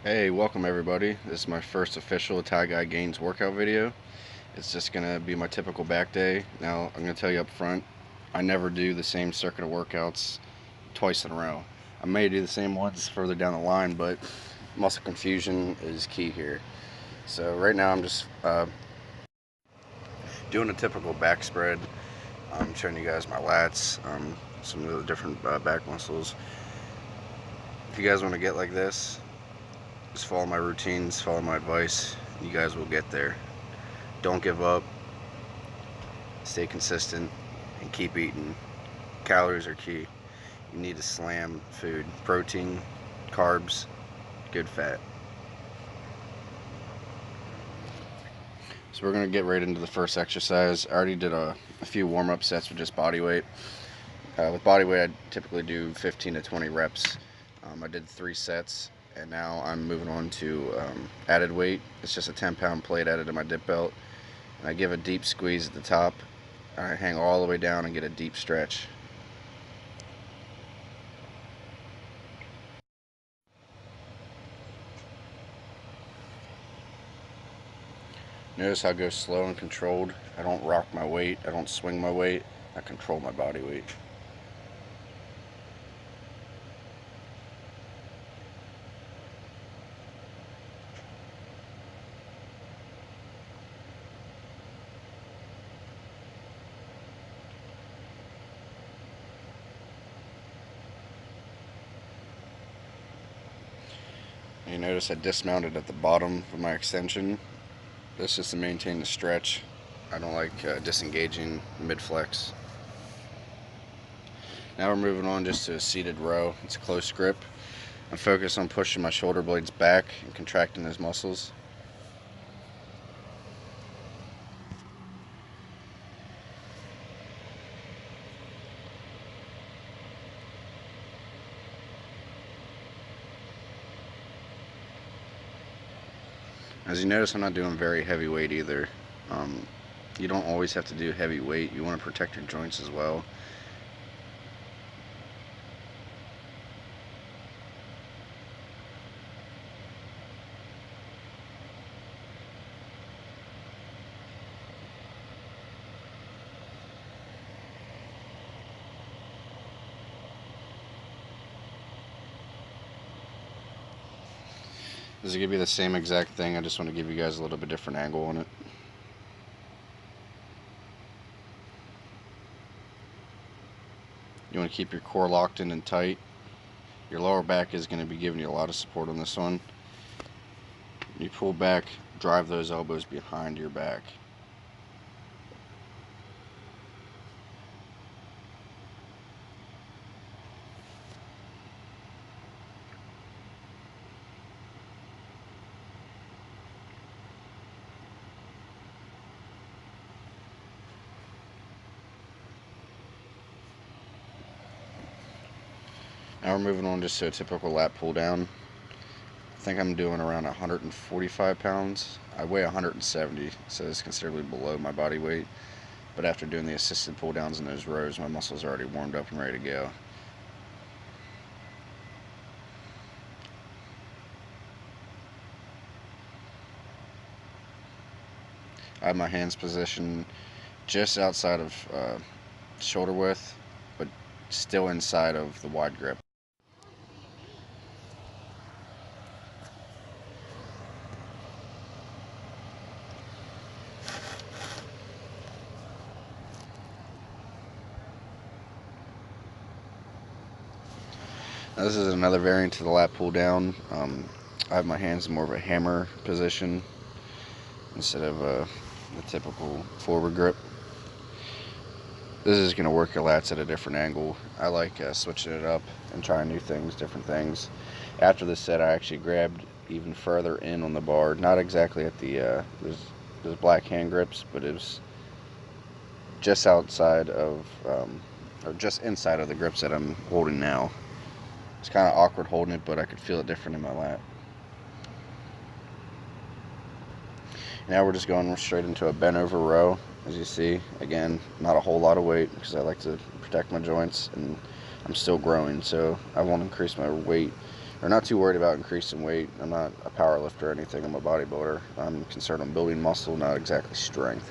Hey, welcome everybody. This is my first official Thai Guy Gains workout video. It's just gonna be my typical back day. Now, I'm gonna tell you up front, I never do the same circuit of workouts twice in a row. I may do the same ones further down the line, but muscle confusion is key here. So right now I'm just doing a typical back spread. I'm showing you guys my lats, some of the different back muscles. If you guys want to get like this, just follow my routines, follow my advice. You guys will get there. Don't give up. Stay consistent and keep eating. Calories are key. You need to slam food, protein, carbs, good fat. So we're going to get right into the first exercise. I already did a few warm-up sets with just body weight. With body weight, I typically do 15 to 20 reps. I did 3 sets, and now I'm moving on to added weight. It's just a 10-pound plate added to my dip belt. And I give a deep squeeze at the top. I hang all the way down and get a deep stretch. Notice how I go slow and controlled. I don't rock my weight. I don't swing my weight. I control my body weight. You notice I dismounted at the bottom of my extension. That's just to maintain the stretch. I don't like disengaging mid-flex. Now we're moving on just to a seated row. It's a close grip. I'm focused on pushing my shoulder blades back and contracting those muscles. As you notice, I'm not doing very heavy weight either. You don't always have to do heavy weight. You want to protect your joints as well. This is going to be the same exact thing. I just want to give you guys a little bit different angle on it. You want to keep your core locked in and tight. Your lower back is going to be giving you a lot of support on this one. You pull back, drive those elbows behind your back. Now we're moving on just to a typical lat pull down. I think I'm doing around 145 pounds. I weigh 170, so it's considerably below my body weight. But after doing the assisted pull downs in those rows, my muscles are already warmed up and ready to go. I have my hands positioned just outside of shoulder width, but still inside of the wide grip. Now this is another variant to the lat pull down. I have my hands in more of a hammer position instead of the typical forward grip. This is going to work your lats at a different angle. I like switching it up and trying new things, different things. After this set, I actually grabbed even further in on the bar. Not exactly at the those black hand grips, but it was just outside of, or just inside of the grips that I'm holding now. It's kind of awkward holding it, but I could feel it different in my lat. Now we're just going straight into a bent over row. As you see, again, not a whole lot of weight because I like to protect my joints and I'm still growing, so I won't increase my weight or not too worried about increasing weight. I'm not a power lifter or anything. I'm a bodybuilder. I'm concerned on building muscle, not exactly strength.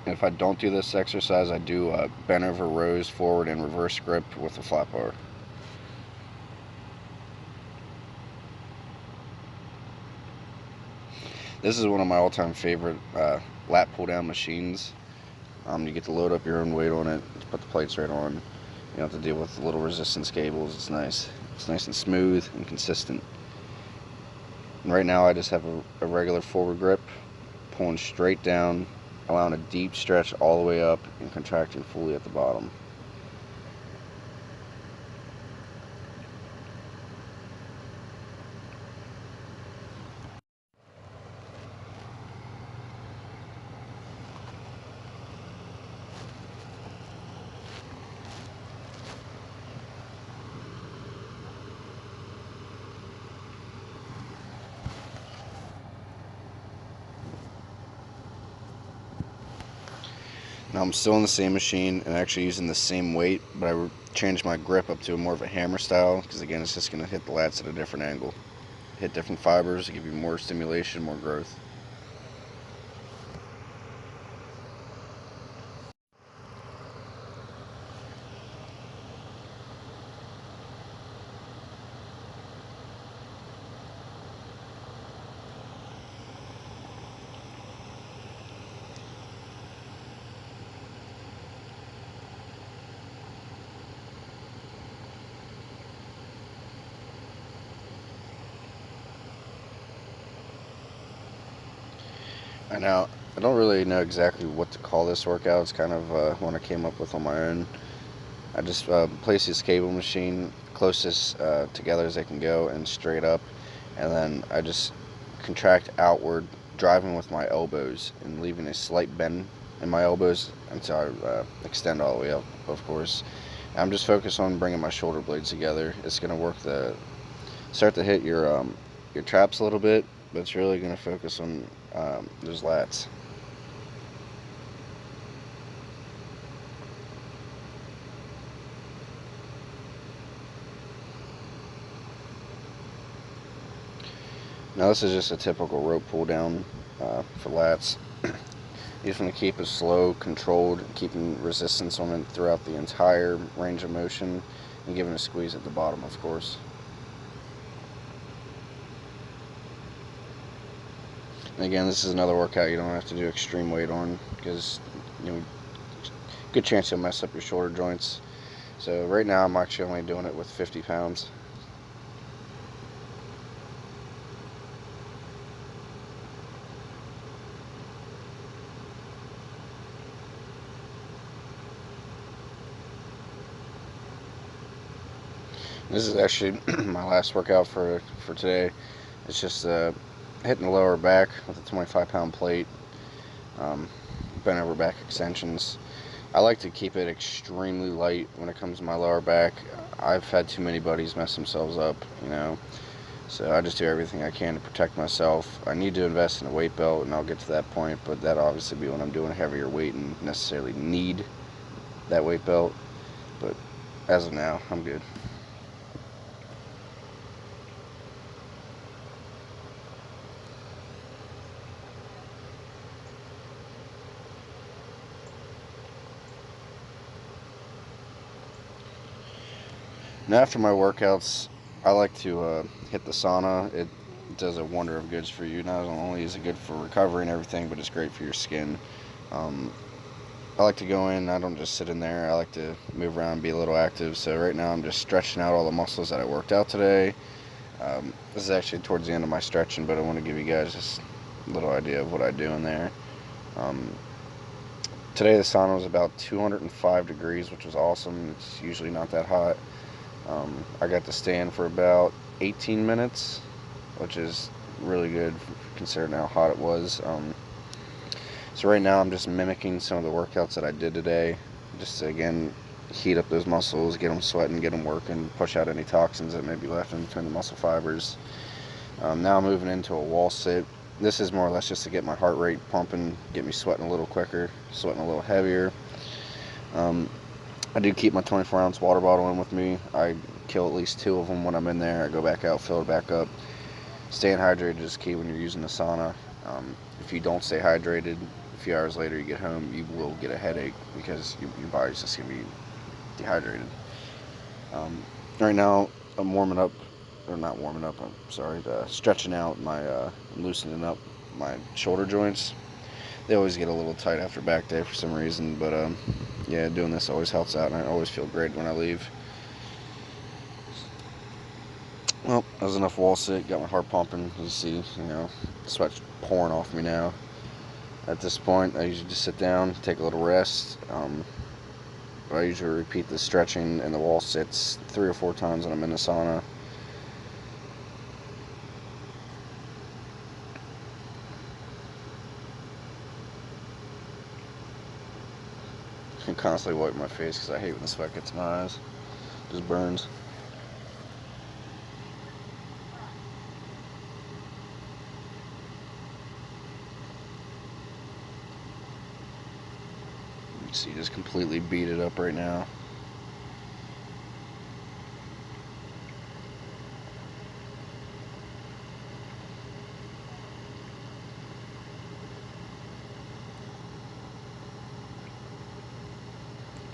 And if I don't do this exercise, I do bent over rows, forward and reverse grip with a flat bar. This is one of my all-time favorite lat pull-down machines. You get to load up your own weight on it, put the plates right on. You don't have to deal with little resistance cables. It's nice. It's nice and smooth and consistent. And right now I just have a regular forward grip, pulling straight down, allowing a deep stretch all the way up and contracting fully at the bottom. Now I'm still on the same machine and actually using the same weight, but I changed my grip up to more of a hammer style because again it's just going to hit the lats at a different angle. Hit different fibers to give you more stimulation, more growth. And now I don't really know exactly what to call this workout. It's kind of one I came up with on my own. I just place this cable machine closest together as they can go and straight up, and then I just contract outward, driving with my elbows and leaving a slight bend in my elbows until I extend all the way up, of course. I'm just focused on bringing my shoulder blades together. It's going to start to hit your traps a little bit, but it's really going to focus on those lats. Now this is just a typical rope pull down for lats. You just want to keep it slow, controlled, keeping resistance on it throughout the entire range of motion, and giving a squeeze at the bottom, of course. And again, this is another workout you don't have to do extreme weight on because good chance you'll mess up your shoulder joints. So right now I'm actually only doing it with 50 pounds. This is actually my last workout for today. It's just hitting the lower back with a 25-pound plate, bent over back extensions. I like to keep it extremely light when it comes to my lower back. I've had too many buddies mess themselves up, so I just do everything I can to protect myself. I need to invest in a weight belt, and I'll get to that point, but that'll obviously be when I'm doing heavier weight and necessarily need that weight belt. But as of now, I'm good. Now after my workouts, I like to hit the sauna. It does a wonder of goods for you. Not only is it good for recovery and everything, but it's great for your skin. Um, I like to go in. I don't just sit in there. I like to move around and be a little active. So right now I'm just stretching out all the muscles that I worked out today. This is actually towards the end of my stretching, but I want to give you guys just a little idea of what I do in there. Um, Today the sauna was about 205 degrees, which was awesome. It's usually not that hot. I got to stay in for about 18 minutes, which is really good considering how hot it was. So right now I'm just mimicking some of the workouts that I did today, just to again heat up those muscles, get them sweating, get them working, push out any toxins that may be left in between the muscle fibers. Now I'm moving into a wall sit. This is more or less just to get my heart rate pumping, get me sweating a little quicker, sweating a little heavier. I do keep my 24-ounce water bottle in with me. I kill at least 2 of them when I'm in there. I go back out, fill it back up. Staying hydrated is key when you're using the sauna. If you don't stay hydrated, a few hours later you get home, you will get a headache because your body's just going to be dehydrated. Right now, I'm warming up, or not warming up, I'm sorry, stretching out loosening up my shoulder joints. They always get a little tight after back day for some reason, but yeah, doing this always helps out, and I always feel great when I leave. Well, that was enough wall sit. Got my heart pumping. You see, sweat's pouring off me now. At this point, I usually just sit down, take a little rest. But I usually repeat the stretching and the wall sits 3 or 4 times when I'm in the sauna. I'm constantly wiping my face because I hate when the sweat gets in my eyes. It just burns. You can see, just completely beat it up right now.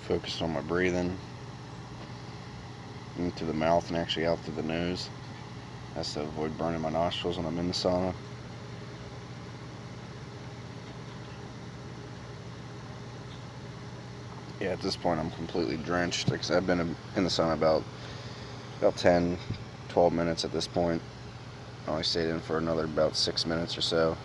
Focus on my breathing into the mouth and actually out through the nose. That's to avoid burning my nostrils when I'm in the sauna. Yeah, at this point I'm completely drenched. Like I said, I've been in the sauna about 10, 12 minutes at this point. I only stayed in for another about 6 minutes or so.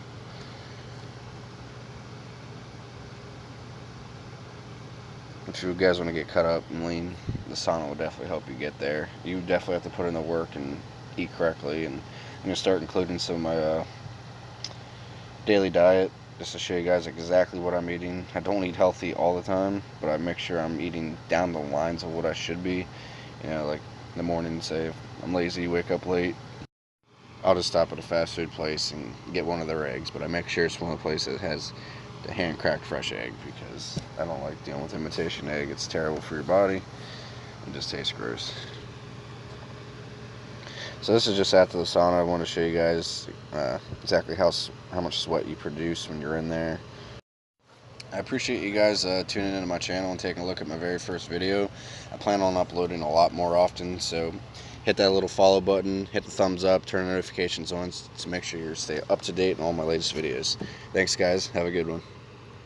If you guys want to get cut up and lean, the sauna will definitely help you get there. You definitely have to put in the work and eat correctly. And I'm going to start including some of my daily diet just to show you guys exactly what I'm eating. I don't eat healthy all the time, but I make sure I'm eating down the lines of what I should be. Like in the morning, say if I'm lazy, wake up late, I'll just stop at a fast food place and get one of their eggs. But I make sure it's one of the places that has the hand-cracked fresh egg because I don't like dealing with imitation egg. It's terrible for your body. It just tastes gross. So this is just after the sauna. I want to show you guys exactly how much sweat you produce when you're in there. I appreciate you guys tuning into my channel and taking a look at my very first video. I plan on uploading a lot more often, so hit that little follow button, hit the thumbs up, turn notifications on to make sure you stay up to date on all my latest videos. Thanks guys, have a good one.